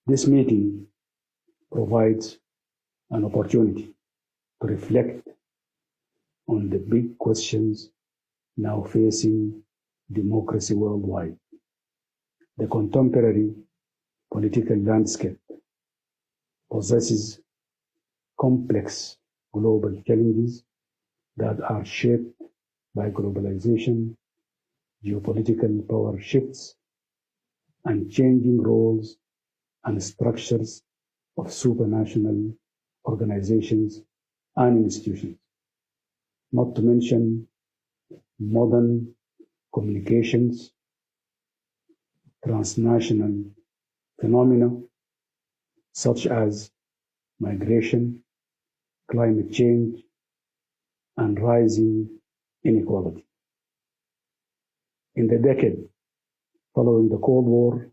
This meeting provides an opportunity to reflect on the big questions now facing democracy worldwide. The contemporary political landscape possesses complex global challenges that are shaped by globalization, geopolitical power shifts, and changing roles and structures of supranational organizations and institutions, not to mention modern communications, transnational phenomena such as migration, climate change, and rising inequality. In the decade following the Cold War,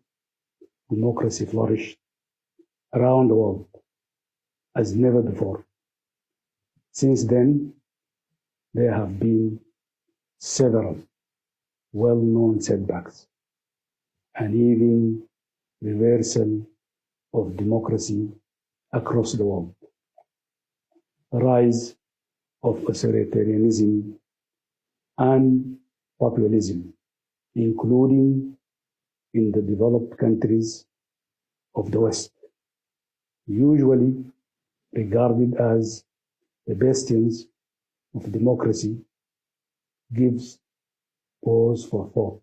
democracy flourished around the world as never before. Since then, there have been several well-known setbacks and even reversal of democracy across the world. The rise of authoritarianism and populism, including in the developed countries of the West, usually regarded as the bastions of democracy, gives pause for thought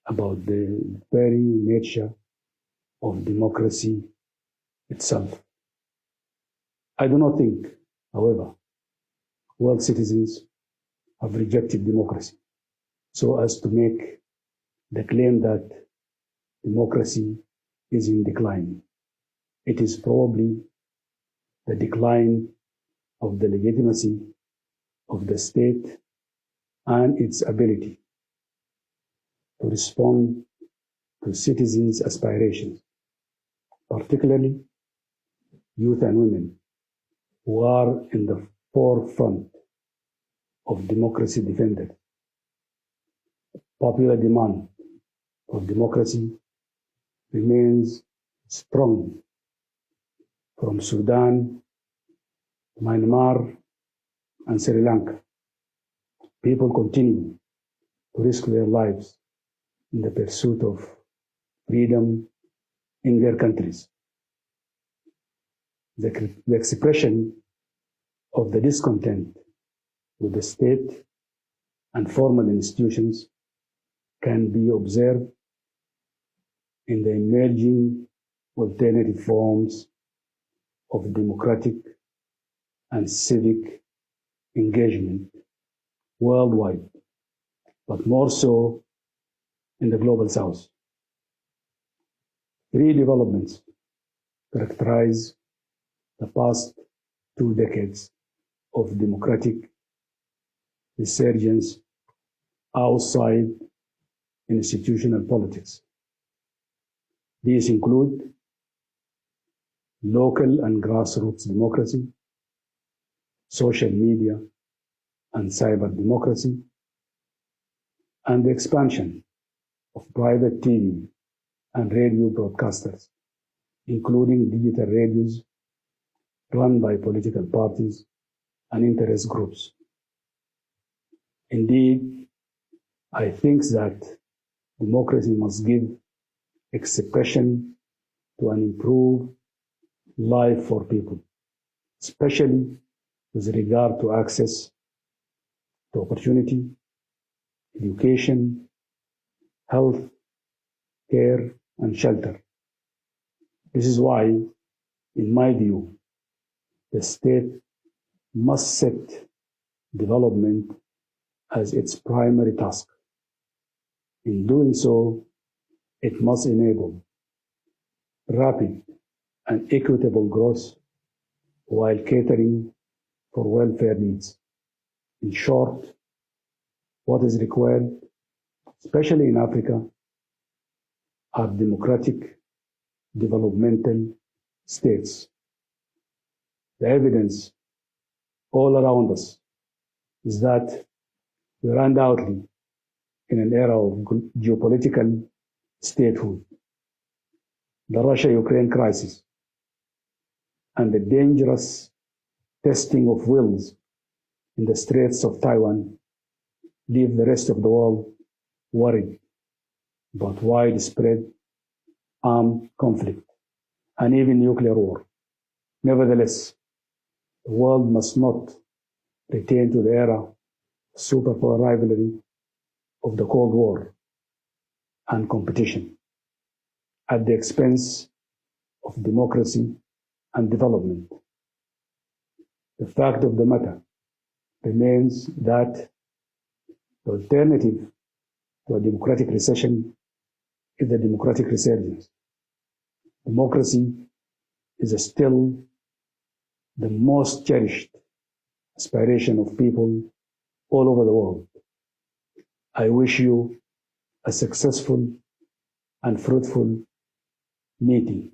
about the very nature of democracy itself. I do not think, however, world citizens have rejected democracy so as to make the claim that democracy is in decline. It is probably the decline of the legitimacy of the state and its ability to respond to citizens' aspirations, particularly youth and women who are in the forefront of democracy defenders. Popular demand for democracy remains strong from Sudan, Myanmar, and Sri Lanka. People continue to risk their lives in the pursuit of freedom in their countries. The expression of the discontent with the state and formal institutions can be observed in the emerging alternative forms of democratic and civic engagement worldwide, but more so in the global south. Three developments characterize the past 2 decades of democratic resurgence outside institutional politics. These include local and grassroots democracy, social media and cyber democracy, and the expansion of private TV and radio broadcasters, including digital radios run by political parties and interest groups. Indeed, I think that democracy must give expression to an improved life for people, especially with regard to access to opportunity, education, health, care, and shelter. This is why, in my view, the state must set development as its primary task. In doing so, it must enable rapid and equitable growth while catering for welfare needs. In short, what is required, especially in Africa, are democratic developmental states. The evidence all around us is that we are undoubtedly in an era of geopolitical statehood. the Russia-Ukraine crisis, and the dangerous testing of wills in the Straits of Taiwan leave the rest of the world worried about widespread armed conflict and even nuclear war. Nevertheless, the world must not return to the era of superpower rivalry of the Cold War and competition at the expense of democracy and development. The fact of the matter remains that the alternative to a democratic recession is the democratic resurgence. Democracy is still the most cherished aspiration of people all over the world. I wish you a successful and fruitful meeting.